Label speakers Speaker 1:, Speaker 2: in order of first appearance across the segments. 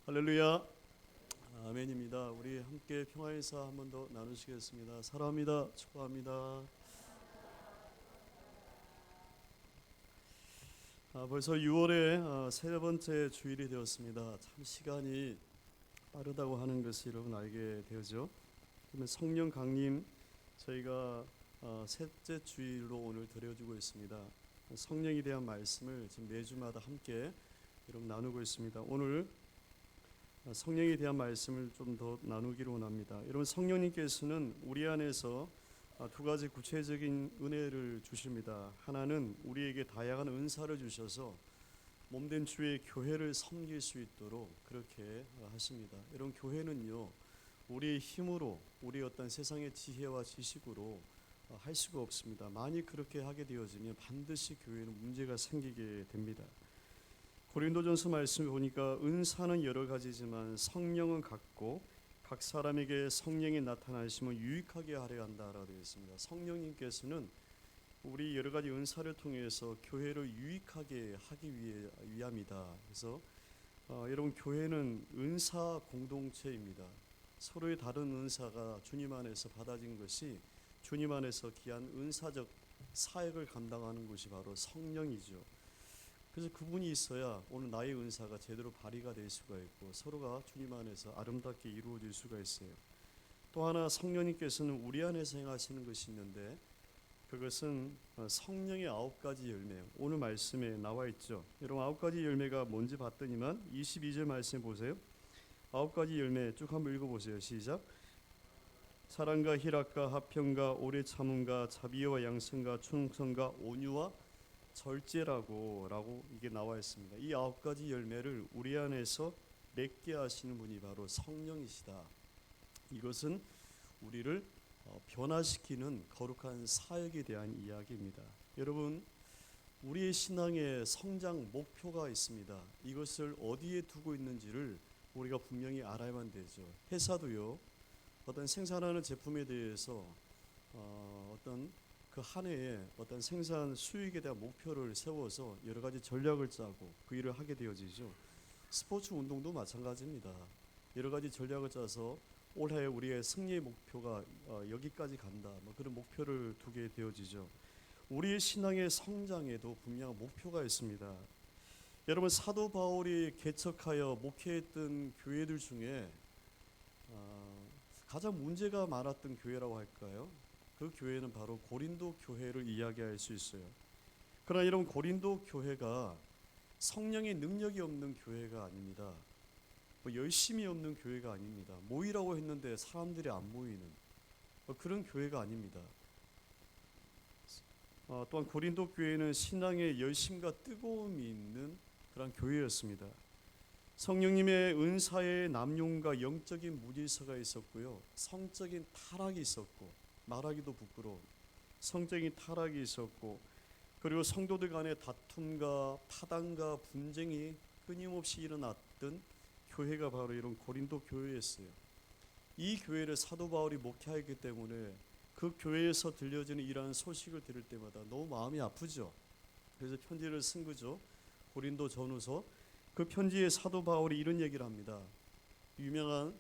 Speaker 1: 할렐루야. 아멘입니다. 우리 함께 평화의 인사 한 번 더 나누시겠습니다. 사랑합니다. 축복합니다. 벌써 6월의 세 번째 주일이 되었습니다. 참 시간이 빠르다고 하는 것을 여러분 알게 되었죠. 그러면 성령 강림 저희가 셋째 주일로 오늘 드려주고 있습니다. 성령에 대한 말씀을 지금 매주마다 함께 여러분 나누고 있습니다. 오늘 성령에 대한 말씀을 좀 더 나누기로 원합니다. 여러분, 성령님께서는 우리 안에서 두 가지 구체적인 은혜를 주십니다. 하나는 우리에게 다양한 은사를 주셔서 몸된 주의 교회를 섬길 수 있도록 그렇게 하십니다. 여러분, 교회는요 우리의 힘으로, 우리 어떤 세상의 지혜와 지식으로 할 수가 없습니다. 만약 그렇게 하게 되어지면 반드시 교회는 문제가 생기게 됩니다. 고린도전서 말씀을 보니까 은사는 여러 가지지만 성령은 같고 각 사람에게 성령이 나타나심을 유익하게 하려 한다라고 되어 있습니다. 성령님께서는 우리 여러 가지 은사를 통해서 교회를 유익하게 하기 위함이다. 그래서 여러분, 교회는 은사 공동체입니다. 서로의 다른 은사가 주님 안에서 받아진 것이 주님 안에서 귀한 은사적 사역을 감당하는 것이 바로 성령이죠. 그래서 그분이 있어야 오늘 나의 은사가 제대로 발휘가 될 수가 있고 서로가 주님 안에서 아름답게 이루어질 수가 있어요. 또 하나, 성령님께서는 우리 안에서 행하시는 것이 있는데 그것은 성령의 9가지 열매, 오늘 말씀에 나와 있죠. 여러분, 9가지 열매가 뭔지 봤더니만 22절 말씀 보세요. 9가지 열매 쭉 한번 읽어보세요. 시작. 사랑과 희락과 화평과 오래 참음과 자비와 양선과 충성과 온유와 절제라고 이게 나와 있습니다. 이 9가지 열매를 우리 안에서 맺게 하시는 분이 바로 성령이시다. 이것은 우리를 변화시키는 거룩한 사역에 대한 이야기입니다. 여러분, 우리의 신앙의 성장 목표가 있습니다. 이것을 어디에 두고 있는지를 우리가 분명히 알아야만 되죠. 회사도요, 어떤 생산하는 제품에 대해서 어떤 그 한 해에 어떤 생산 수익에 대한 목표를 세워서 여러 가지 전략을 짜고 그 일을 하게 되어지죠. 스포츠 운동도 마찬가지입니다. 여러 가지 전략을 짜서 올해 우리의 승리의 목표가 여기까지 간다, 그런 목표를 두게 되어지죠. 우리의 신앙의 성장에도 분명한 목표가 있습니다. 여러분, 사도 바울이 개척하여 목회했던 교회들 중에 가장 문제가 많았던 교회라고 할까요? 그 교회는 바로 고린도 교회를 이야기할 수 있어요. 그러나 여러분, 고린도 교회가 성령의 능력이 없는 교회가 아닙니다. 열심이 없는 교회가 아닙니다. 모이라고 했는데 사람들이 안 모이는 그런 교회가 아닙니다. 또한 고린도 교회는 신앙의 열심과 뜨거움이 있는 그런 교회였습니다. 성령님의 은사의 남용과 영적인 무질서가 있었고요, 성적인 타락이 있었고, 말하기도 부끄러운 성적인 타락이 있었고, 그리고 성도들 간의 다툼과 파당과 분쟁이 끊임없이 일어났던 교회가 바로 이런 고린도 교회였어요. 이 교회를 사도 바울이 목회하기 때문에 그 교회에서 들려지는 이러한 소식을 들을 때마다 너무 마음이 아프죠. 그래서 편지를 쓴 거죠. 고린도 전후서. 그 편지에 사도 바울이 이런 얘기를 합니다. 유명한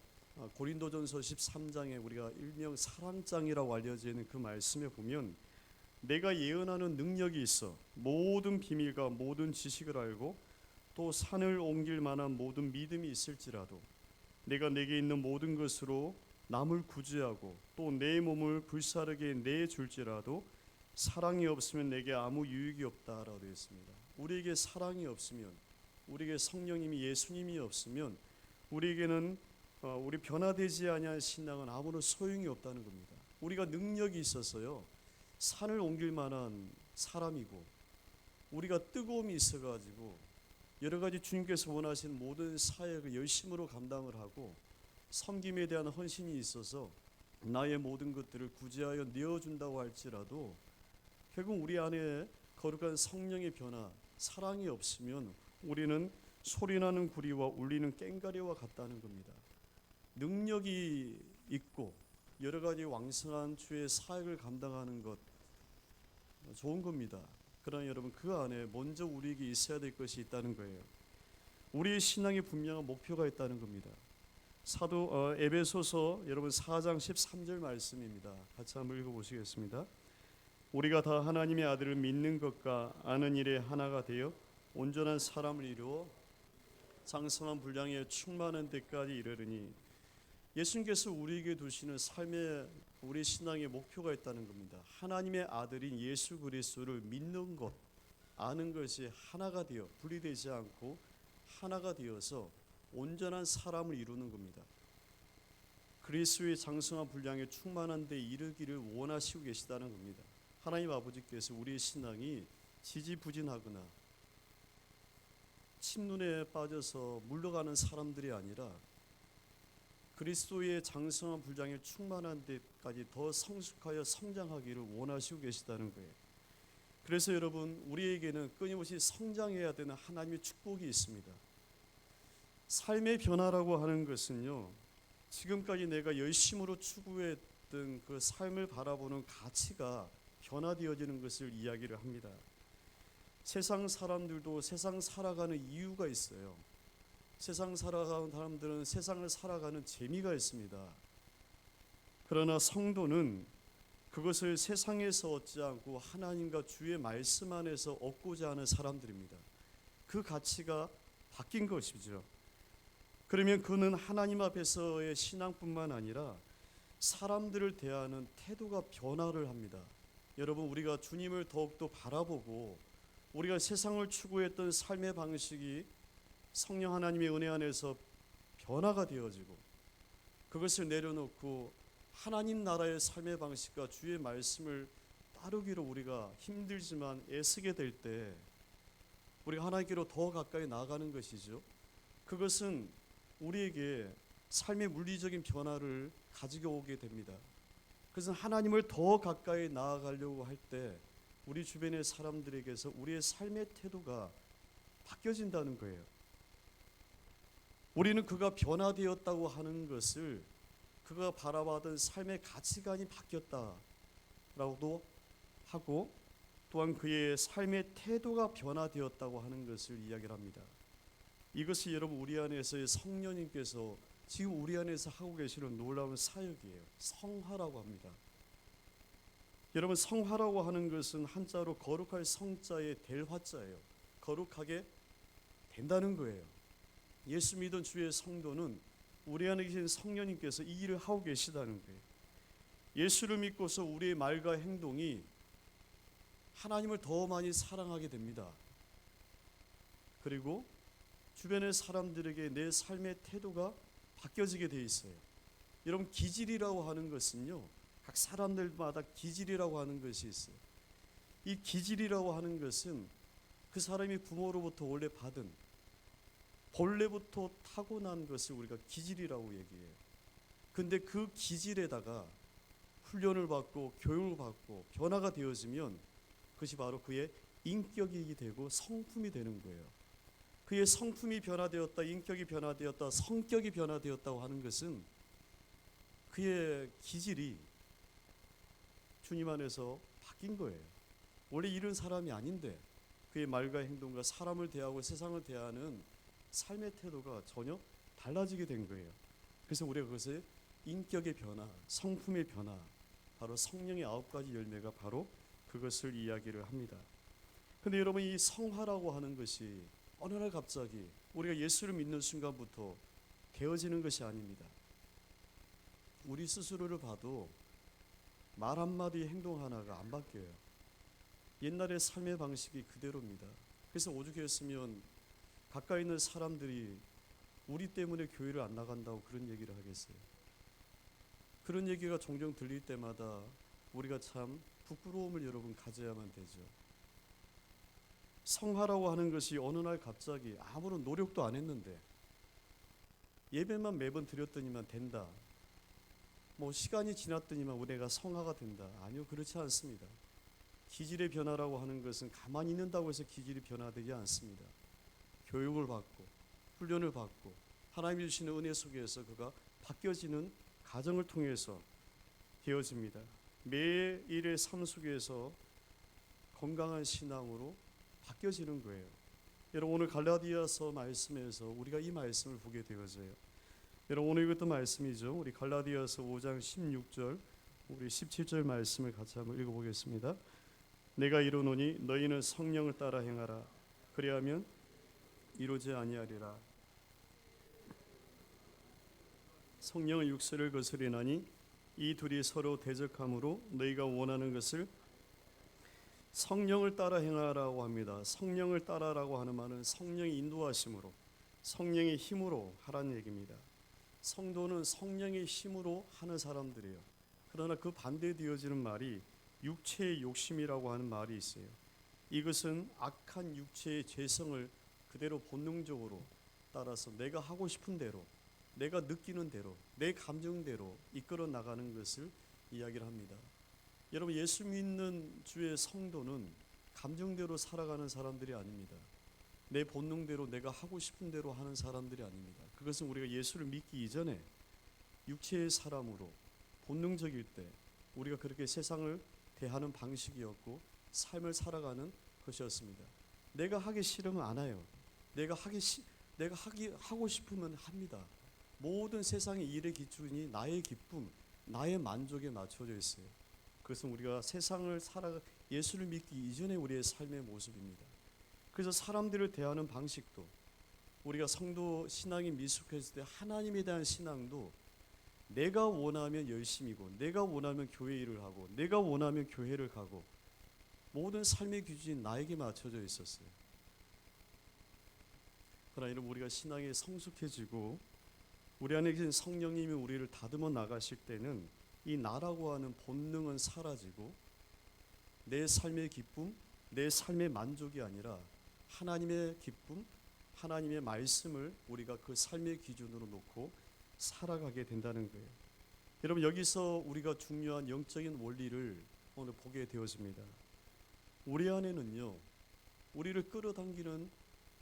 Speaker 1: 고린도전서 13장에 우리가 일명 사랑장이라고 알려지는 그 말씀에 보면, 내가 예언하는 능력이 있어 모든 비밀과 모든 지식을 알고 또 산을 옮길 만한 모든 믿음이 있을지라도 내가 내게 있는 모든 것으로 남을 구제하고 또 내 몸을 불사르게 내줄지라도 사랑이 없으면 내게 아무 유익이 없다라고 되어 있습니다. 우리에게 사랑이 없으면, 우리에게 성령님이, 예수님이 없으면 우리에게는 우리 변화되지 아니한 신앙은 아무런 소용이 없다는 겁니다. 우리가 능력이 있어서요, 산을 옮길 만한 사람이고, 우리가 뜨거움이 있어가지고 여러 가지 주님께서 원하시는 모든 사역을 열심으로 감당을 하고 섬김에 대한 헌신이 있어서 나의 모든 것들을 구제하여 내어준다고 할지라도 결국 우리 안에 거룩한 성령의 변화, 사랑이 없으면 우리는 소리나는 구리와 울리는 꽹과리와 같다는 겁니다. 능력이 있고 여러 가지 왕성한 주의 사역을 감당하는 것 좋은 겁니다. 그러나 여러분, 그 안에 먼저 우리에게 있어야 될 것이 있다는 거예요. 우리의 신앙에 분명한 목표가 있다는 겁니다. 사도 에베소서 여러분 4장 13절 말씀입니다. 같이 한번 읽어보시겠습니다. 우리가 다 하나님의 아들을 믿는 것과 아는 일에 하나가 되어 온전한 사람을 이루어 장성한 분량에 충만한 데까지 이르르니, 예수님께서 우리에게 두시는 삶의 우리 신앙의 목표가 있다는 겁니다. 하나님의 아들인 예수 그리스도를 믿는 것, 아는 것이 하나가 되어 분리되지 않고 하나가 되어서 온전한 사람을 이루는 겁니다. 그리스도의 장성한 분량에 충만한 데 이르기를 원하시고 계시다는 겁니다. 하나님 아버지께서 우리의 신앙이 지지부진하거나 침눈에 빠져서 물러가는 사람들이 아니라 그리스도의 장성한 분량에 충만한 데까지 더 성숙하여 성장하기를 원하시고 계시다는 거예요. 그래서 여러분, 우리에게는 끊임없이 성장해야 되는 하나님의 축복이 있습니다. 삶의 변화라고 하는 것은요, 지금까지 내가 열심으로 추구했던 그 삶을 바라보는 가치가 변화되어지는 것을 이야기를 합니다. 세상 사람들도 세상 살아가는 이유가 있어요. 세상 살아가는 사람들은 세상을 살아가는 재미가 있습니다. 그러나 성도는 그것을 세상에서 얻지 않고 하나님과 주의 말씀 안에서 얻고자 하는 사람들입니다. 그 가치가 바뀐 것이죠. 그러면 그는 하나님 앞에서의 신앙뿐만 아니라 사람들을 대하는 태도가 변화를 합니다. 여러분, 우리가 주님을 더욱더 바라보고 우리가 세상을 추구했던 삶의 방식이 성령 하나님의 은혜 안에서 변화가 되어지고, 그것을 내려놓고 하나님 나라의 삶의 방식과 주의 말씀을 따르기로 우리가 힘들지만 애쓰게 될 때 우리가 하나님께로 더 가까이 나아가는 것이죠. 그것은 우리에게 삶의 물리적인 변화를 가지고 오게 됩니다. 그래서 하나님을 더 가까이 나아가려고 할 때 우리 주변의 사람들에게서 우리의 삶의 태도가 바뀌어진다는 거예요. 우리는 그가 변화되었다고 하는 것을, 그가 바라봤던 삶의 가치관이 바뀌었다라고도 하고, 또한 그의 삶의 태도가 변화되었다고 하는 것을 이야기를 합니다. 이것이 여러분 우리 안에서의 성령님께서 지금 우리 안에서 하고 계시는 놀라운 사역이에요. 성화라고 합니다. 여러분, 성화라고 하는 것은 한자로 거룩할 성자의 될 화자예요. 거룩하게 된다는 거예요. 예수 믿은 주의 성도는 우리 안에 계신 성령님께서 이 일을 하고 계시다는 거예요. 예수를 믿고서 우리의 말과 행동이 하나님을 더 많이 사랑하게 됩니다. 그리고 주변의 사람들에게 내 삶의 태도가 바뀌어지게 돼 있어요. 여러분, 기질이라고 하는 것은요, 각 사람들마다 기질이라고 하는 것이 있어요. 이 기질이라고 하는 것은 그 사람이 부모로부터 원래 받은, 본래부터 타고난 것을 우리가 기질이라고 얘기해요. 근데 그 기질에다가 훈련을 받고 교육을 받고 변화가 되어지면 그것이 바로 그의 인격이 되고 성품이 되는 거예요. 그의 성품이 변화되었다, 인격이 변화되었다, 성격이 변화되었다고 하는 것은 그의 기질이 주님 안에서 바뀐 거예요. 원래 이런 사람이 아닌데 그의 말과 행동과 사람을 대하고 세상을 대하는 삶의 태도가 전혀 달라지게 된 거예요. 그래서 우리가 그것을 인격의 변화, 성품의 변화, 바로 성령의 9가지 열매가 바로 그것을 이야기를 합니다. 근데 여러분, 이 성화라고 하는 것이 어느 날 갑자기 우리가 예수를 믿는 순간부터 되어지는 것이 아닙니다. 우리 스스로를 봐도 말 한마디, 행동 하나가 안 바뀌어요. 옛날의 삶의 방식이 그대로입니다. 그래서 오죽했으면 가까이 있는 사람들이 우리 때문에 교회를 안 나간다고 그런 얘기를 하겠어요. 그런 얘기가 종종 들릴 때마다 우리가 참 부끄러움을 여러분 가져야만 되죠. 성화라고 하는 것이 어느 날 갑자기 아무런 노력도 안 했는데 예배만 매번 드렸더니만 된다, 뭐 시간이 지났더니만 내가 성화가 된다. 아니요, 그렇지 않습니다. 기질의 변화라고 하는 것은 가만히 있는다고 해서 기질이 변화되지 않습니다. 교육을 받고 훈련을 받고 하나님이 주시는 은혜 속에서 그가 바뀌어지는 과정을 통해서 되어집니다. 매일의 삶 속에서 건강한 신앙으로 바뀌어지는 거예요. 여러분 오늘 갈라디아서 말씀에서 우리가 이 말씀을 보게 되어져요. 여러분 오늘 이것도 말씀이죠. 우리 갈라디아서 5장 16절 우리 17절 말씀을 같이 한번 읽어보겠습니다. 내가 이르노니 너희는 성령을 따라 행하라. 그리하면 이루지 아니하리라. 성령은 육체를 거스리나니 이 둘이 서로 대적함으로 너희가 원하는 것을 성령을 따라 행하라고 합니다. 성령을 따라라고 하는 말은 성령의 인도하심으로 성령의 힘으로 하라는 얘기입니다. 성도는 성령의 힘으로 하는 사람들이에요. 그러나 그 반대되어지는 말이 육체의 욕심이라고 하는 말이 있어요. 이것은 악한 육체의 죄성을 그대로 본능적으로 따라서 내가 하고 싶은 대로, 내가 느끼는 대로, 내 감정대로 이끌어 나가는 것을 이야기를 합니다. 여러분 예수 믿는 주의 성도는 감정대로 살아가는 사람들이 아닙니다. 내 본능대로 내가 하고 싶은 대로 하는 사람들이 아닙니다. 그것은 우리가 예수를 믿기 이전에 육체의 사람으로 본능적일 때 우리가 그렇게 세상을 대하는 방식이었고 삶을 살아가는 것이었습니다. 내가 하기 싫으면 안 해요. 내가 하고 싶으면 합니다. 모든 세상의 일의 기준이 나의 기쁨, 나의 만족에 맞춰져 있어요. 그것은 우리가 세상을 예수를 믿기 이전에 우리의 삶의 모습입니다. 그래서 사람들을 대하는 방식도 우리가 성도 신앙이 미숙했을 때 하나님에 대한 신앙도 내가 원하면 열심이고 내가 원하면 교회 일을 하고 내가 원하면 교회를 가고 모든 삶의 기준이 나에게 맞춰져 있었어요. 그러나 이런 우리가 신앙이 성숙해지고 우리 안에 계신 성령님이 우리를 다듬어 나가실 때는 이 나라고 하는 본능은 사라지고 내 삶의 기쁨, 내 삶의 만족이 아니라 하나님의 기쁨, 하나님의 말씀을 우리가 그 삶의 기준으로 놓고 살아가게 된다는 거예요. 여러분 여기서 우리가 중요한 영적인 원리를 오늘 보게 되어집니다. 우리 안에는요, 우리를 끌어당기는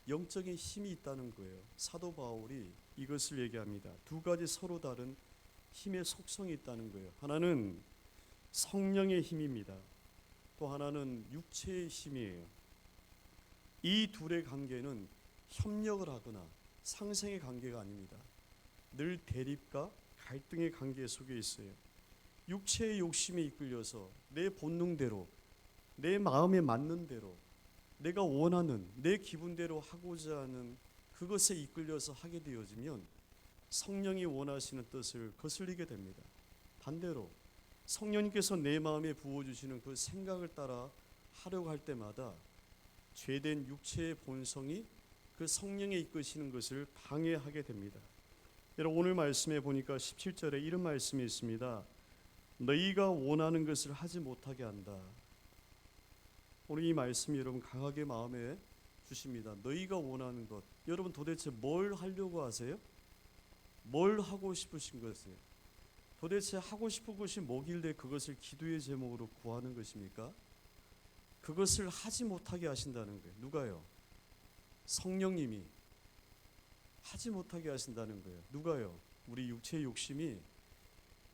Speaker 1: 영적인 힘이 있다는 거예요. 사도 바울이 이것을 얘기합니다. 두 가지 서로 다른 힘의 속성이 있다는 거예요. 하나는 성령의 힘입니다. 또 하나는 육체의 힘이에요. 이 둘의 관계는 협력을 하거나 상생의 관계가 아닙니다. 늘 대립과 갈등의 관계 속에 있어요. 육체의 욕심에 이끌려서 내 본능대로 내 마음에 맞는 대로 내가 원하는 내 기분대로 하고자 하는 그것에 이끌려서 하게 되어지면 성령이 원하시는 뜻을 거슬리게 됩니다. 반대로 성령님께서 내 마음에 부어주시는 그 생각을 따라 하려고 할 때마다 죄된 육체의 본성이 그 성령에 이끄시는 것을 방해하게 됩니다. 여러분 오늘 말씀에 보니까 17절에 이런 말씀이 있습니다. 너희가 원하는 것을 하지 못하게 한다. 오늘 이 말씀이 여러분 강하게 마음에 주십니다. 너희가 원하는 것. 여러분 도대체 뭘 하려고 하세요? 뭘 하고 싶으신 것이에요? 도대체 하고 싶은 것이 뭐길래 그것을 기도의 제목으로 구하는 것입니까? 그것을 하지 못하게 하신다는 거예요. 누가요? 성령님이 하지 못하게 하신다는 거예요. 누가요? 우리 육체의 욕심이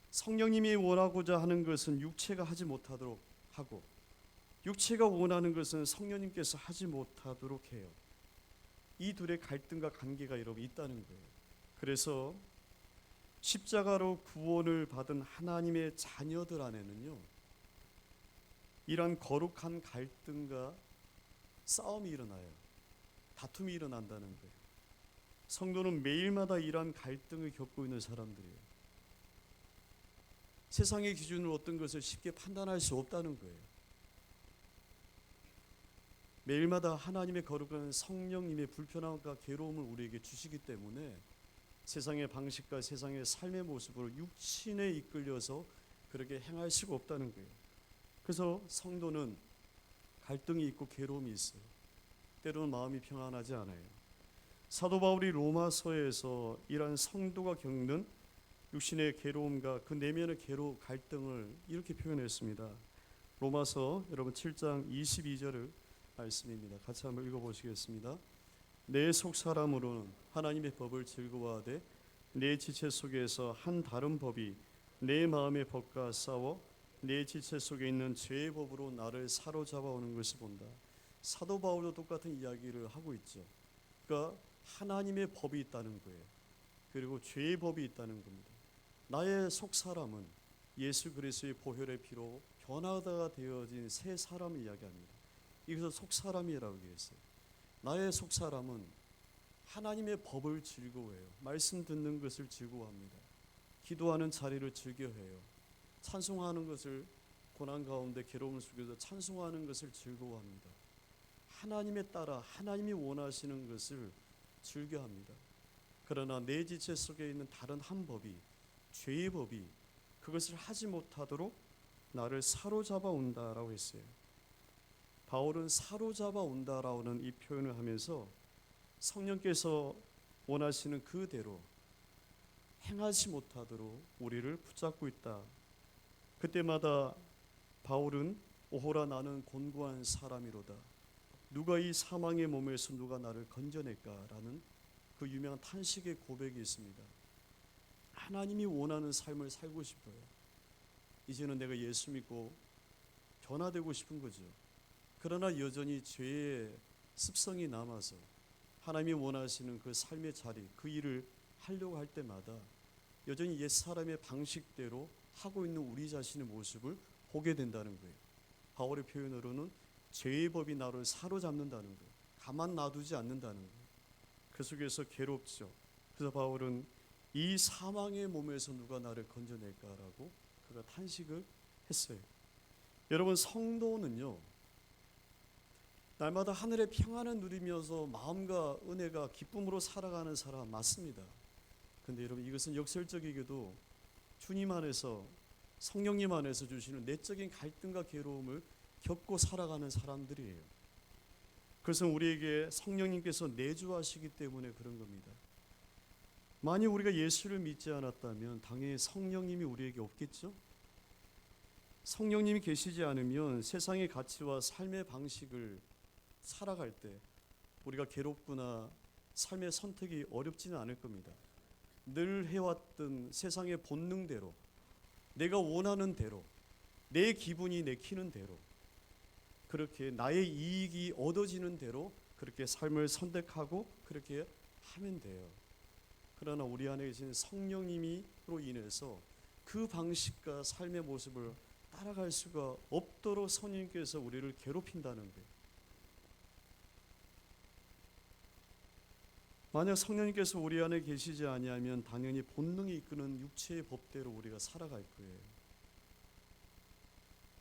Speaker 1: 성령님이 원하고자 하는 것은 육체가 하지 못하도록 하고 육체가 원하는 것은 성령님께서 하지 못하도록 해요. 이 둘의 갈등과 관계가 여러분 있다는 거예요. 그래서 십자가로 구원을 받은 하나님의 자녀들 안에는요, 이러한 거룩한 갈등과 싸움이 일어나요. 다툼이 일어난다는 거예요. 성도는 매일마다 이러한 갈등을 겪고 있는 사람들이에요. 세상의 기준으로 어떤 것을 쉽게 판단할 수 없다는 거예요. 매일마다 하나님의 거룩한 성령님의 불편함과 괴로움을 우리에게 주시기 때문에 세상의 방식과 세상의 삶의 모습으로 육신에 이끌려서 그렇게 행할 수가 없다는 거예요. 그래서 성도는 갈등이 있고 괴로움이 있어요. 때로는 마음이 평안하지 않아요. 사도 바울이 로마서에서 이러한 성도가 겪는 육신의 괴로움과 그 내면의 갈등을 이렇게 표현했습니다. 로마서 여러분 7장 22절을 말씀입니다. 같이 한번 읽어보시겠습니다. 내 속사람으로는 하나님의 법을 즐거워하되 내 지체 속에서 한 다른 법이 내 마음의 법과 싸워 내 지체 속에 있는 죄의 법으로 나를 사로잡아 오는 것을 본다. 사도 바울도 똑같은 이야기를 하고 있죠. 그러니까 하나님의 법이 있다는 거예요. 그리고 죄의 법이 있다는 겁니다. 나의 속 사람은 예수 그리스도의 보혈의 피로 변화가 되어진 새 사람을 이야기합니다. 이것을 속 사람이라고 얘기했어요. 나의 속 사람은 하나님의 법을 즐거워해요. 말씀 듣는 것을 즐거워합니다. 기도하는 자리를 즐겨해요. 찬송하는 것을 고난 가운데 괴로움 속에서 찬송하는 것을 즐거워합니다. 하나님에 따라 하나님이 원하시는 것을 즐겨합니다. 그러나 내 지체 속에 있는 다른 한 법이, 죄의 법이 그것을 하지 못하도록 나를 사로잡아 온다라고 했어요. 바울은 사로잡아 온다라는 이 표현을 하면서 성령께서 원하시는 그대로 행하지 못하도록 우리를 붙잡고 있다. 그때마다 바울은 오호라 나는 곤고한 사람이로다. 누가 이 사망의 몸에서 누가 나를 건져낼까라는 그 유명한 탄식의 고백이 있습니다. 하나님이 원하는 삶을 살고 싶어요. 이제는 내가 예수 믿고 변화되고 싶은 거죠. 그러나 여전히 죄의 습성이 남아서 하나님이 원하시는 그 삶의 자리, 그 일을 하려고 할 때마다 여전히 옛사람의 방식대로 하고 있는 우리 자신의 모습을 보게 된다는 거예요. 바울의 표현으로는 죄의 법이 나를 사로잡는다는 거예요. 가만 놔두지 않는다는 거예요. 그 속에서 괴롭죠. 그래서 바울은 이 사망의 몸에서 누가 나를 건져낼까라고 그가 탄식을 했어요. 여러분, 성도는요, 날마다 하늘의 평안을 누리면서 마음과 은혜가 기쁨으로 살아가는 사람 맞습니다. 그런데 여러분, 이것은 역설적이게도 주님 안에서, 성령님 안에서 주시는 내적인 갈등과 괴로움을 겪고 살아가는 사람들이에요. 그래서 우리에게 성령님께서 내주하시기 때문에 그런 겁니다. 만약 우리가 예수를 믿지 않았다면 당연히 성령님이 우리에게 없겠죠? 성령님이 계시지 않으면 세상의 가치와 삶의 방식을 살아갈 때 우리가 괴롭거나 삶의 선택이 어렵지는 않을 겁니다. 늘 해왔던 세상의 본능대로, 내가 원하는 대로, 내 기분이 내키는 대로, 그렇게 나의 이익이 얻어지는 대로 그렇게 삶을 선택하고 그렇게 하면 돼요. 그러나 우리 안에 계신 성령님으로 인해서 그 방식과 삶의 모습을 따라갈 수가 없도록 성령님께서 우리를 괴롭힌다는 거예요. 만약 성령님께서 우리 안에 계시지 아니하면 당연히 본능이 이끄는 육체의 법대로 우리가 살아갈 거예요.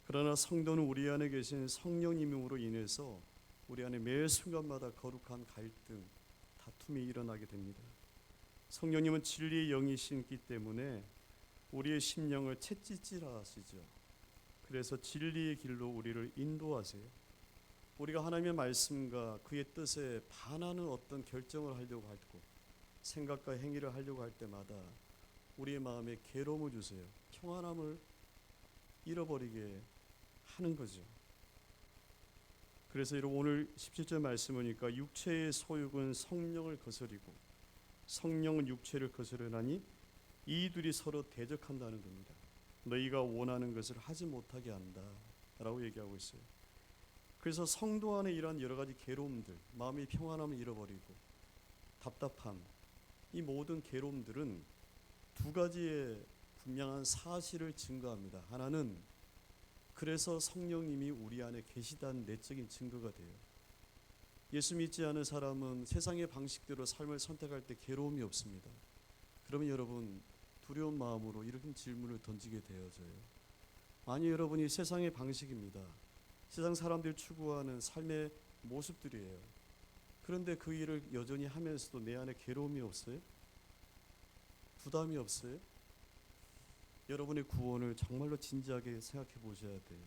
Speaker 1: 그러나 성도는 우리 안에 계신 성령님으로 인해서 우리 안에 매 순간마다 거룩한 갈등, 다툼이 일어나게 됩니다. 성령님은 진리의 영이시기 때문에 우리의 심령을 채찍질하시죠. 그래서 진리의 길로 우리를 인도하세요. 우리가 하나님의 말씀과 그의 뜻에 반하는 어떤 결정을 하려고 할 때, 생각과 행위를 하려고 할 때마다 우리의 마음에 괴로움을 주세요. 평안함을 잃어버리게 하는 거죠. 그래서 여러분, 오늘 17절 말씀 보니까 육체의 소욕은 성령을 거스리고 성령은 육체를 거스르나니 이 둘이 서로 대적한다는 겁니다. 너희가 원하는 것을 하지 못하게 한다 라고 얘기하고 있어요. 그래서 성도 안에 이러한 여러 가지 괴로움들, 마음의 평안함을 잃어버리고 답답함, 이 모든 괴로움들은 두 가지의 분명한 사실을 증거합니다. 하나는 그래서 성령님이 우리 안에 계시다는 내적인 증거가 돼요. 예수 믿지 않은 사람은 세상의 방식대로 삶을 선택할 때 괴로움이 없습니다. 그러면 여러분, 두려운 마음으로 이런 질문을 던지게 되어져요. 만약 여러분이 세상의 방식입니다. 세상 사람들이 추구하는 삶의 모습들이에요. 그런데 그 일을 여전히 하면서도 내 안에 괴로움이 없어요? 부담이 없어요? 여러분의 구원을 정말로 진지하게 생각해 보셔야 돼요.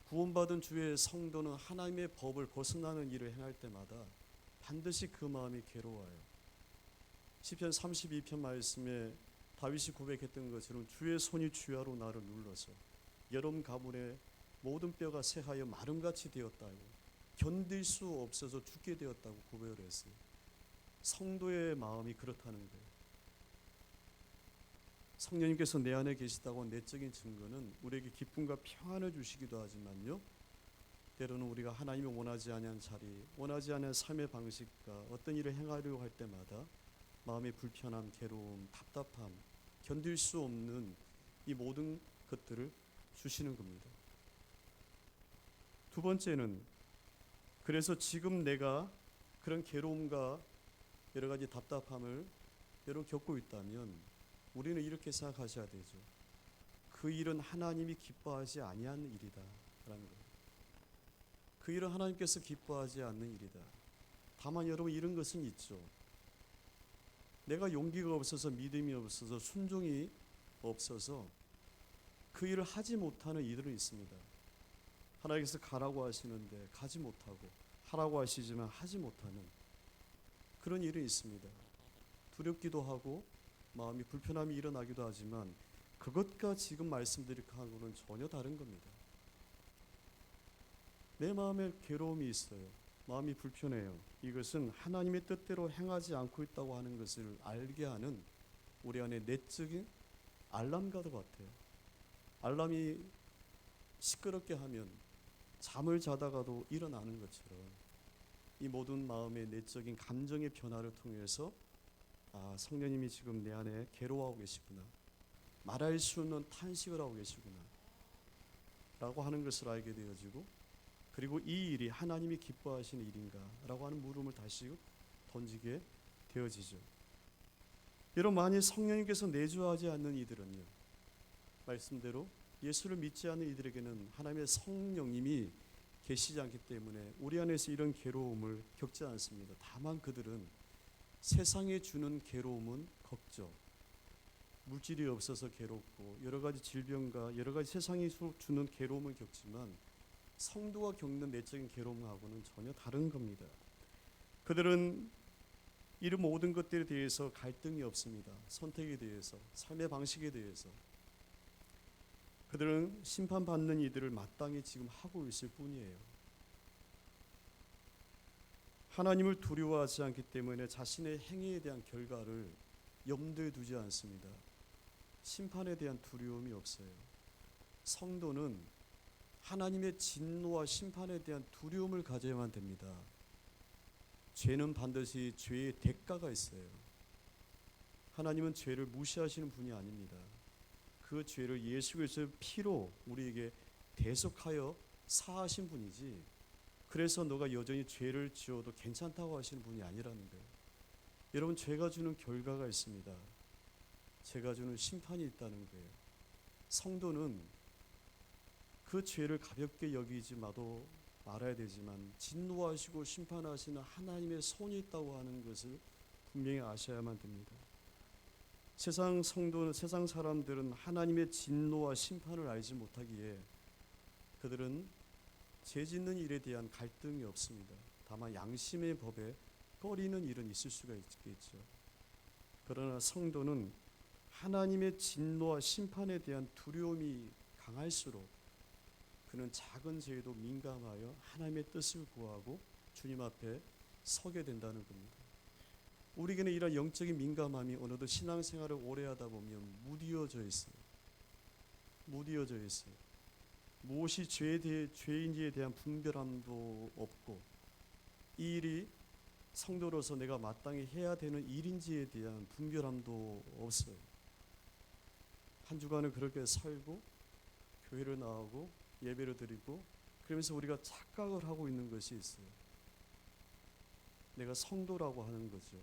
Speaker 1: 구원받은 주의 성도는 하나님의 법을 벗어나는 일을 행할 때마다 반드시 그 마음이 괴로워요. 시편 32편 말씀에 다윗이 고백했던 것처럼 주의 손이 주야로 나를 눌러서 여름 가물에 모든 뼈가 새하여 마름같이 되었다고, 견딜 수 없어서 죽게 되었다고 고백을 했어요. 성도의 마음이 그렇다는 거예요. 성령님께서 내 안에 계시다고 내적인 증거는 우리에게 기쁨과 평안을 주시기도 하지만요, 때로는 우리가 하나님이 원하지 않은 자리, 원하지 않은 삶의 방식과 어떤 일을 행하려고 할 때마다 마음의 불편함, 괴로움, 답답함, 견딜 수 없는 이 모든 것들을 주시는 겁니다. 두 번째는, 그래서 지금 내가 그런 괴로움과 여러 가지 답답함을 여러분 겪고 있다면 우리는 이렇게 생각하셔야 되죠. 그 일은 하나님이 기뻐하지 아니하는 일이다 라는 거예요. 그 일은 하나님께서 기뻐하지 않는 일이다. 다만 여러분, 이런 것은 있죠. 내가 용기가 없어서, 믿음이 없어서, 순종이 없어서 그 일을 하지 못하는 이들은 있습니다. 하나님께서 가라고 하시는데 가지 못하고, 하라고 하시지만 하지 못하는 그런 일이 있습니다. 두렵기도 하고 마음이 불편함이 일어나기도 하지만 그것과 지금 말씀드릴 것과는 전혀 다른 겁니다. 내 마음에 괴로움이 있어요. 마음이 불편해요. 이것은 하나님의 뜻대로 행하지 않고 있다고 하는 것을 알게 하는 우리 안에 내적인 알람과도 같아요. 알람이 시끄럽게 하면 잠을 자다가도 일어나는 것처럼 이 모든 마음의 내적인 감정의 변화를 통해서 성령님이 지금 내 안에 괴로워하고 계시구나, 말할 수 없는 탄식을 하고 계시구나 라고 하는 것을 알게 되어지고, 그리고 이 일이 하나님이 기뻐하시는 일인가 라고 하는 물음을 다시 던지게 되어지죠. 여러분, 만일 성령님께서 내주하지 않는 이들은요, 말씀대로 예수를 믿지 않는 이들에게는 하나님의 성령님이 계시지 않기 때문에 우리 안에서 이런 괴로움을 겪지 않습니다. 다만 그들은 세상에 주는 괴로움은 걱정, 물질이 없어서 괴롭고 여러 가지 질병과 여러 가지 세상이 주는 괴로움을 겪지만 성도가 겪는 내적인 괴로움하고는 전혀 다른 겁니다. 그들은 이런 모든 것들에 대해서 갈등이 없습니다. 선택에 대해서, 삶의 방식에 대해서. 그들은 심판받는 이들을 마땅히 지금 하고 있을 뿐이에요. 하나님을 두려워하지 않기 때문에 자신의 행위에 대한 결과를 염두에 두지 않습니다. 심판에 대한 두려움이 없어요. 성도는 하나님의 진노와 심판에 대한 두려움을 가져야만 됩니다. 죄는 반드시 죄의 대가가 있어요. 하나님은 죄를 무시하시는 분이 아닙니다. 그 죄를 예수 그리스도의 피로 우리에게 대속하여 사하신 분이지, 그래서 너가 여전히 죄를 지어도 괜찮다고 하시는 분이 아니라는 거예요. 여러분, 죄가 주는 결과가 있습니다. 죄가 주는 심판이 있다는 거예요. 성도는 그 죄를 가볍게 여기지 말아야 되지만 진노하시고 심판하시는 하나님의 손이 있다고 하는 것을 분명히 아셔야만 됩니다. 세상 성도는, 세상 사람들은 하나님의 진노와 심판을 알지 못하기에 그들은 죄 짓는 일에 대한 갈등이 없습니다. 다만 양심의 법에 꺼리는 일은 있을 수가 있겠죠. 그러나 성도는 하나님의 진노와 심판에 대한 두려움이 강할수록 그는 작은 죄에도 민감하여 하나님의 뜻을 구하고 주님 앞에 서게 된다는 겁니다. 우리에게는 이런 영적인 민감함이 어느덧 신앙생활을 오래 하다 보면 무뎌져 있어요. 무뎌져 있어요. 무엇이 죄인지에 대한 분별함도 없고, 이 일이 성도로서 내가 마땅히 해야 되는 일인지에 대한 분별함도 없어요. 한 주간을 그렇게 살고 교회를 나오고 예배를 드리고 그러면서 우리가 착각을 하고 있는 것이 있어요. 내가 성도라고 하는 거죠.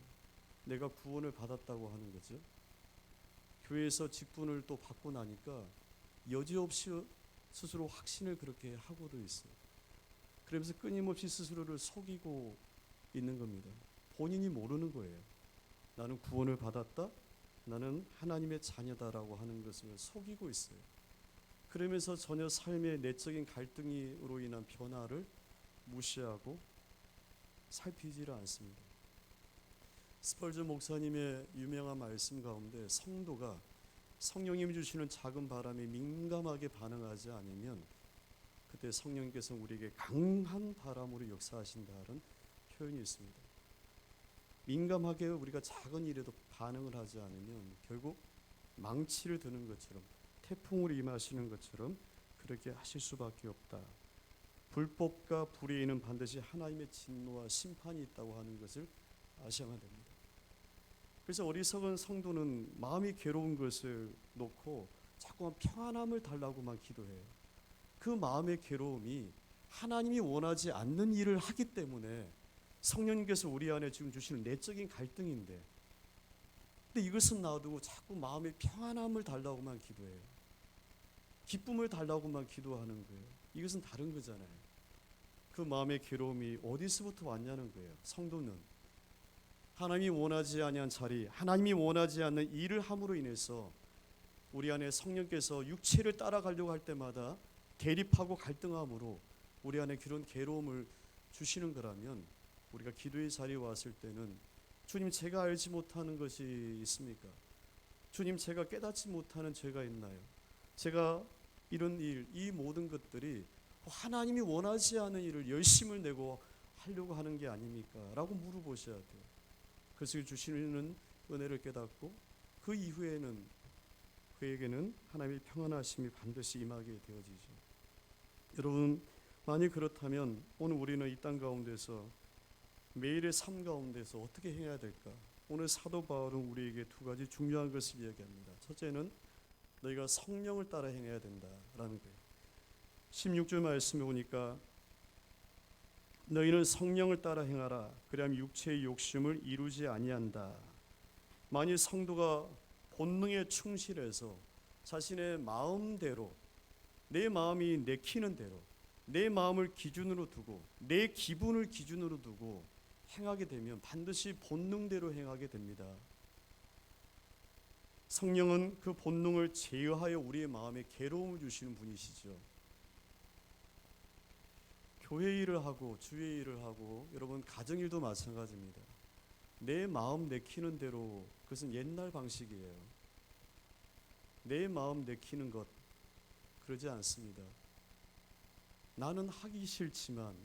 Speaker 1: 내가 구원을 받았다고 하는 거죠. 교회에서 직분을 또 받고 나니까 여지없이 스스로 확신을 그렇게 하고도 있어요. 그러면서 끊임없이 스스로를 속이고 있는 겁니다. 본인이 모르는 거예요. 나는 구원을 받았다, 나는 하나님의 자녀다라고 하는 것을 속이고 있어요. 그러면서 전혀 삶의 내적인 갈등으로 인한 변화를 무시하고 살피지를 않습니다. 스펄전 목사님의 유명한 말씀 가운데 성도가 성령님이 주시는 작은 바람에 민감하게 반응하지 않으면 그때 성령님께서 우리에게 강한 바람으로 역사하신다는 표현이 있습니다. 민감하게 우리가 작은 일에도 반응을 하지 않으면 결국 망치를 드는 것처럼, 태풍으로 임하시는 것처럼 그렇게 하실 수밖에 없다. 불법과 불의에는 반드시 하나님의 진노와 심판이 있다고 하는 것을 아셔야 됩니다. 그래서 어리석은 성도는 마음이 괴로운 것을 놓고 자꾸만 평안함을 달라고만 기도해요. 그 마음의 괴로움이 하나님이 원하지 않는 일을 하기 때문에 성령님께서 우리 안에 지금 주시는 내적인 갈등인데, 근데 이것은 놔두고 자꾸 마음의 평안함을 달라고만 기도해요. 기쁨을 달라고만 기도하는 거예요. 이것은 다른 거잖아요. 그 마음의 괴로움이 어디서부터 왔냐는 거예요. 성도는 하나님이 원하지 아니한 자리, 하나님이 원하지 않는 일을 함으로 인해서 우리 안에 성령께서 육체를 따라가려고 할 때마다 대립하고 갈등함으로 우리 안에 그런 괴로움을 주시는 거라면, 우리가 기도의 자리에 왔을 때는 주님, 제가 알지 못하는 것이 있습니까? 주님, 제가 깨닫지 못하는 죄가 있나요? 제가 이런 일, 이 모든 것들이 하나님이 원하지 않은 일을 열심을 내고 하려고 하는 게 아닙니까? 라고 물어보셔야 돼요. 그래서 주시는 은혜를 깨닫고 그 이후에는 그에게는 하나님의 평안하심이 반드시 임하게 되어지죠. 여러분, 만약 그렇다면 오늘 우리는 이 땅 가운데서 매일의 삶 가운데서 어떻게 해야 될까? 오늘 사도 바울은 우리에게 두 가지 중요한 것을 이야기합니다. 첫째는 너희가 성령을 따라 행해야 된다라는 거예요. 16절 말씀에 보니까 너희는 성령을 따라 행하라. 그리하면 육체의 욕심을 이루지 아니한다. 만일 성도가 본능에 충실해서 자신의 마음대로, 내 마음이 내키는 대로, 내 마음을 기준으로 두고 내 기분을 기준으로 두고 행하게 되면 반드시 본능대로 행하게 됩니다. 성령은 그 본능을 제어하여 우리의 마음에 괴로움을 주시는 분이시죠. 교회 일을 하고 주의 일을 하고 여러분 가정일도 마찬가지입니다. 내 마음 내키는 대로, 그것은 옛날 방식이에요. 내 마음 내키는 것, 그러지 않습니다. 나는 하기 싫지만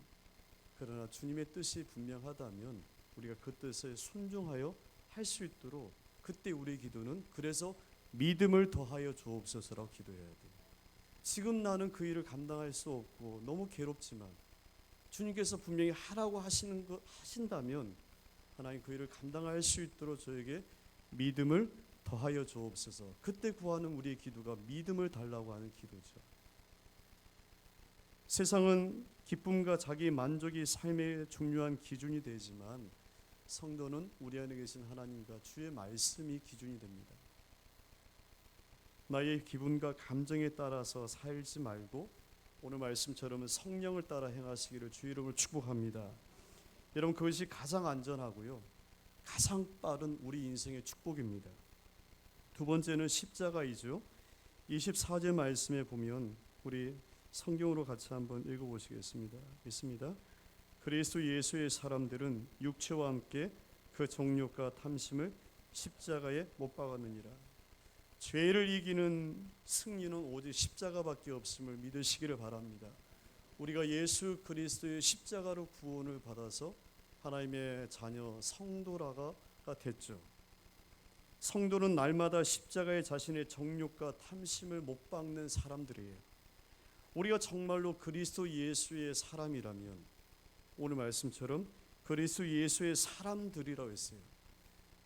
Speaker 1: 그러나 주님의 뜻이 분명하다면 우리가 그 뜻에 순종하여 할 수 있도록, 그때 우리의 기도는 그래서 믿음을 더하여 주옵소서라고 기도해야 돼요. 지금 나는 그 일을 감당할 수 없고 너무 괴롭지만 주님께서 분명히 하라고 하신다면 하나님 그 일을 감당할 수 있도록 저에게 믿음을 더하여 주옵소서. 그때 구하는 우리의 기도가 믿음을 달라고 하는 기도죠. 세상은 기쁨과 자기 만족이 삶의 중요한 기준이 되지만 성도는 우리 안에 계신 하나님과 주의 말씀이 기준이 됩니다. 나의 기분과 감정에 따라서 살지 말고 오늘 말씀처럼 성령을 따라 행하시기를 주의 이름으로 축복합니다. 여러분, 그것이 가장 안전하고요, 가장 빠른 우리 인생의 축복입니다. 두 번째는 십자가이죠. 24절 말씀에 보면 우리 성경으로 같이 한번 읽어보시겠습니다. 있습니다. 그리스도 예수의 사람들은 육체와 함께 그 정욕과 탐심을 십자가에 못 박았느니라. 죄를 이기는 승리는 오직 십자가밖에 없음을 믿으시기를 바랍니다. 우리가 예수 그리스도의 십자가로 구원을 받아서 하나님의 자녀 성도라가 됐죠. 성도는 날마다 십자가에 자신의 정욕과 탐심을 못 박는 사람들이에요. 우리가 정말로 그리스도 예수의 사람이라면, 오늘 말씀처럼 그리스도 예수의 사람들이라고 했어요.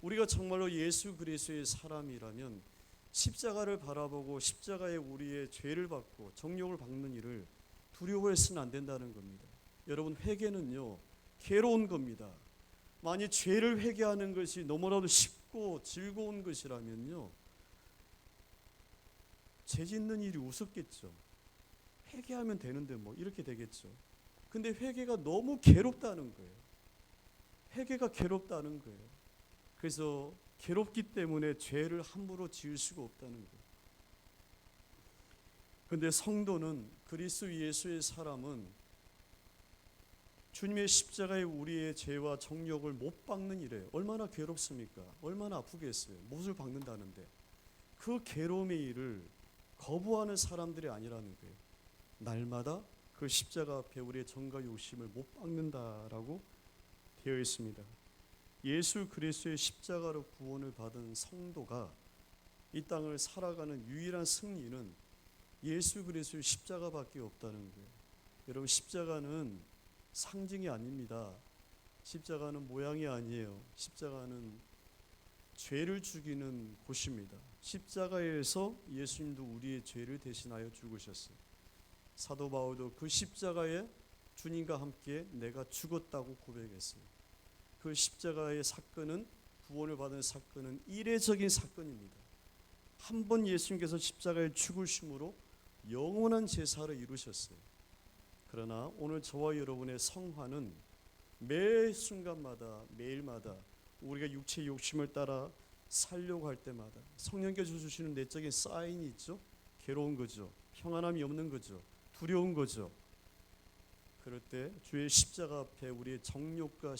Speaker 1: 우리가 정말로 예수 그리스도의 사람이라면 십자가를 바라보고 십자가에 우리의 죄를 받고 정욕을 박는 일을 두려워해서는 안 된다는 겁니다. 여러분, 회개는요, 괴로운 겁니다. 만약 죄를 회개하는 것이 너무나도 쉽고 즐거운 것이라면요, 죄 짓는 일이 우습겠죠. 회개하면 되는데 뭐 이렇게 되겠죠. 근데 회개가 너무 괴롭다는 거예요. 회개가 괴롭다는 거예요. 그래서 괴롭기 때문에 죄를 함부로 지을 수가 없다는 거예요. 근데 성도는, 그리스도 예수의 사람은 주님의 십자가에 우리의 죄와 정욕을 못 박는 일이에요. 얼마나 괴롭습니까? 얼마나 아프겠어요. 못을 박는다는데. 그 괴로움의 일을 거부하는 사람들이 아니라는 거예요. 날마다 그 십자가 앞에 우리의 정과 욕심을 못 박는다라고 되어 있습니다. 예수 그리스도의 십자가로 구원을 받은 성도가 이 땅을 살아가는 유일한 승리는 예수 그리스도의 십자가밖에 없다는 거예요. 여러분, 십자가는 상징이 아닙니다. 십자가는 모양이 아니에요. 십자가는 죄를 죽이는 곳입니다. 십자가에서 예수님도 우리의 죄를 대신하여 죽으셨어요. 사도 바울도 그 십자가에 주님과 함께 내가 죽었다고 고백했어요. 그 십자가의 사건은, 구원을 받은 사건은 이례적인 사건입니다. 한 번 예수님께서 십자가에 죽으심으로 영원한 제사를 이루셨어요. 그러나 오늘 저와 여러분의 성화는 매 순간마다, 매일마다 우리가 육체의 욕심을 따라 살려고 할 때마다 성령께서 주시는 내적인 사인이 있죠. 괴로운 거죠. 평안함이 없는 거죠. 두려운 거죠. 그럴 때 주의 십자가 앞에 우리의 정욕과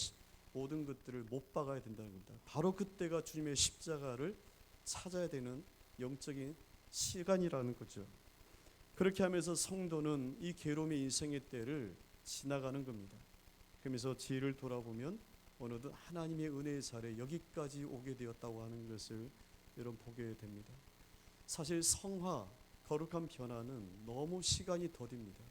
Speaker 1: 모든 것들을 못 박아야 된다는 겁니다. 바로 그때가 주님의 십자가를 찾아야 되는 영적인 시간이라는 거죠. 그렇게 하면서 성도는 이 괴로움의 인생의 때를 지나가는 겁니다. 그러면서 뒤를 돌아보면 어느덧 하나님의 은혜의 자리에 여기까지 오게 되었다고 하는 것을 여러분 보게 됩니다. 사실 성화, 거룩한 변화는 너무 시간이 더딥니다.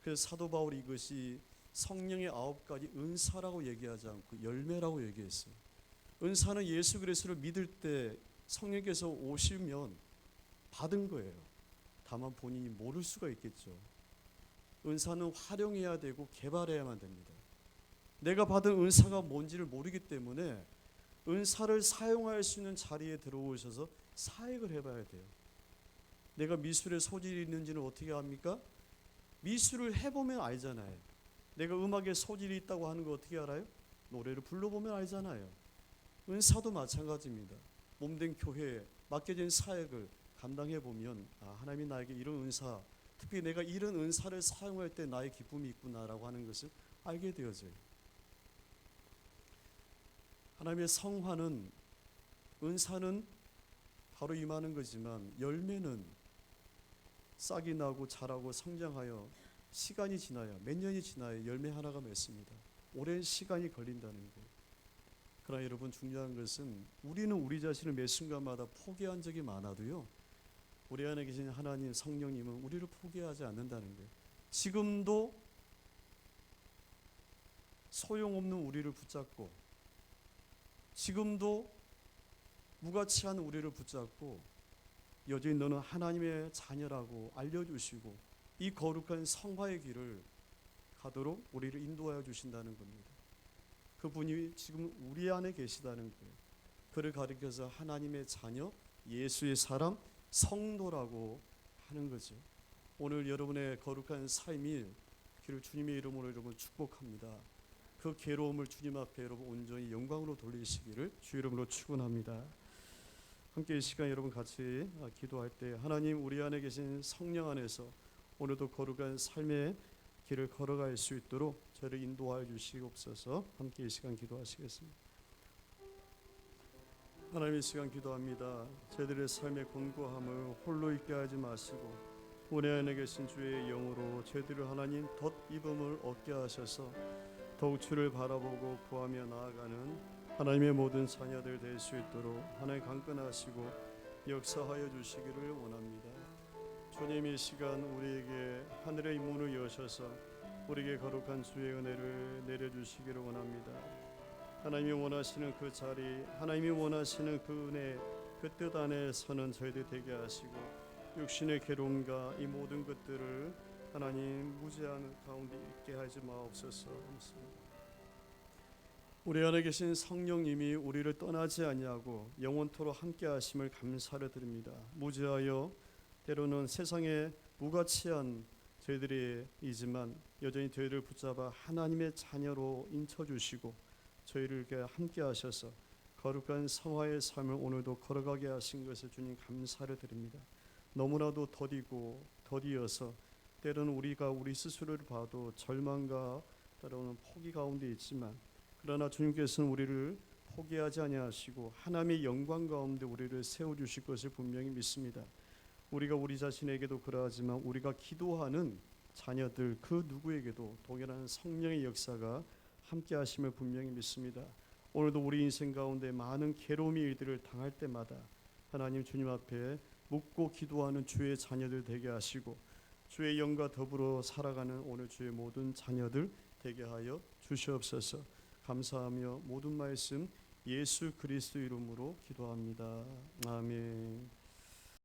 Speaker 1: 그래서 사도 바울이 이것이 성령의 9가지 은사라고 얘기하지 않고 열매라고 얘기했어요. 은사는 예수 그리스도를 믿을 때 성령께서 오시면 받은 거예요. 다만 본인이 모를 수가 있겠죠. 은사는 활용해야 되고 개발해야만 됩니다. 내가 받은 은사가 뭔지를 모르기 때문에 은사를 사용할 수 있는 자리에 들어오셔서 사역을 해봐야 돼요. 내가 미술에 소질이 있는지는 어떻게 압니까? 미술을 해보면 알잖아요. 내가 음악에 소질이 있다고 하는 거 어떻게 알아요? 노래를 불러보면 알잖아요. 은사도 마찬가지입니다. 몸된 교회에 맡겨진 사역을 감당해보면 하나님이 나에게 이런 은사, 특히 내가 이런 은사를 사용할 때 나의 기쁨이 있구나라고 하는 것을 알게 되어져요. 하나님의 성화는, 은사는 바로 임하는 거지만 열매는 싹이 나고 자라고 성장하여 시간이 지나야, 몇 년이 지나야 열매 하나가 맺습니다. 오랜 시간이 걸린다는 거예요. 그러나 여러분, 중요한 것은 우리는 우리 자신을 매 순간마다 포기한 적이 많아도요, 우리 안에 계신 하나님 성령님은 우리를 포기하지 않는다는 거예요. 지금도 소용없는 우리를 붙잡고, 지금도 무가치한 우리를 붙잡고 여전히 너는 하나님의 자녀라고 알려주시고 이 거룩한 성화의 길을 가도록 우리를 인도하여 주신다는 겁니다. 그분이 지금 우리 안에 계시다는 거예요. 그를 가리켜서 하나님의 자녀, 예수의 사람, 성도라고 하는 거죠. 오늘 여러분의 거룩한 삶일 길을 주님의 이름으로 여러분 축복합니다. 그 괴로움을 주님 앞에 여러분 온전히 영광으로 돌리시기를 주 이름으로 축원합니다. 함께 이 시간 여러분 같이 기도할 때 하나님, 우리 안에 계신 성령 안에서 오늘도 거룩한 삶의 길을 걸어갈 수 있도록 저를 인도하여 주시옵소서. 함께 이 시간 기도하시겠습니다. 하나님, 이 시간 기도합니다. 저희들의 삶의 곤고함을 홀로 있게 하지 마시고 우리 안에 계신 주의 영으로 저희들을 하나님 덧입음을 얻게 하셔서 더욱 주를 바라보고 구하며 나아가는 하나님의 모든 자녀들 될 수 있도록 하나님 강건하시고 역사하여 주시기를 원합니다. 주님, 이 시간 우리에게 하늘의 문을 여셔서 우리에게 거룩한 주의 은혜를 내려주시기를 원합니다. 하나님이 원하시는 그 자리, 하나님이 원하시는 그 은혜, 그 뜻 안에 서는 저희들 되게 하시고 육신의 괴로움과 이 모든 것들을 하나님 무죄한 가운데 있게 하지 마옵소서. 우리 안에 계신 성령님이 우리를 떠나지 아니하고 영원토록 함께 하심을 감사를 드립니다. 무죄하여 때로는 세상에 무가치한 저희들이지만 여전히 저희를 붙잡아 하나님의 자녀로 인쳐주시고 저희를 함께 하셔서 거룩한 성화의 삶을 오늘도 걸어가게 하신 것을 주님 감사를 드립니다. 너무나도 더디어서 때로는 우리가 우리 스스로를 봐도 절망과 때로는 포기 가운데 있지만 그러나 주님께서는 우리를 포기하지 아니하시고 하나님의 영광 가운데 우리를 세워주실 것을 분명히 믿습니다. 우리가 우리 자신에게도 그러하지만 우리가 기도하는 자녀들 그 누구에게도 동일한 성령의 역사가 함께 하심을 분명히 믿습니다. 오늘도 우리 인생 가운데 많은 괴로움의 일들을 당할 때마다 하나님 주님 앞에 묻고 기도하는 주의 자녀들 되게 하시고 주의 영과 더불어 살아가는 오늘 주의 모든 자녀들 되게 하여 주시옵소서. 감사하며 모든 말씀 예수 그리스도 이름으로 기도합니다. 아멘.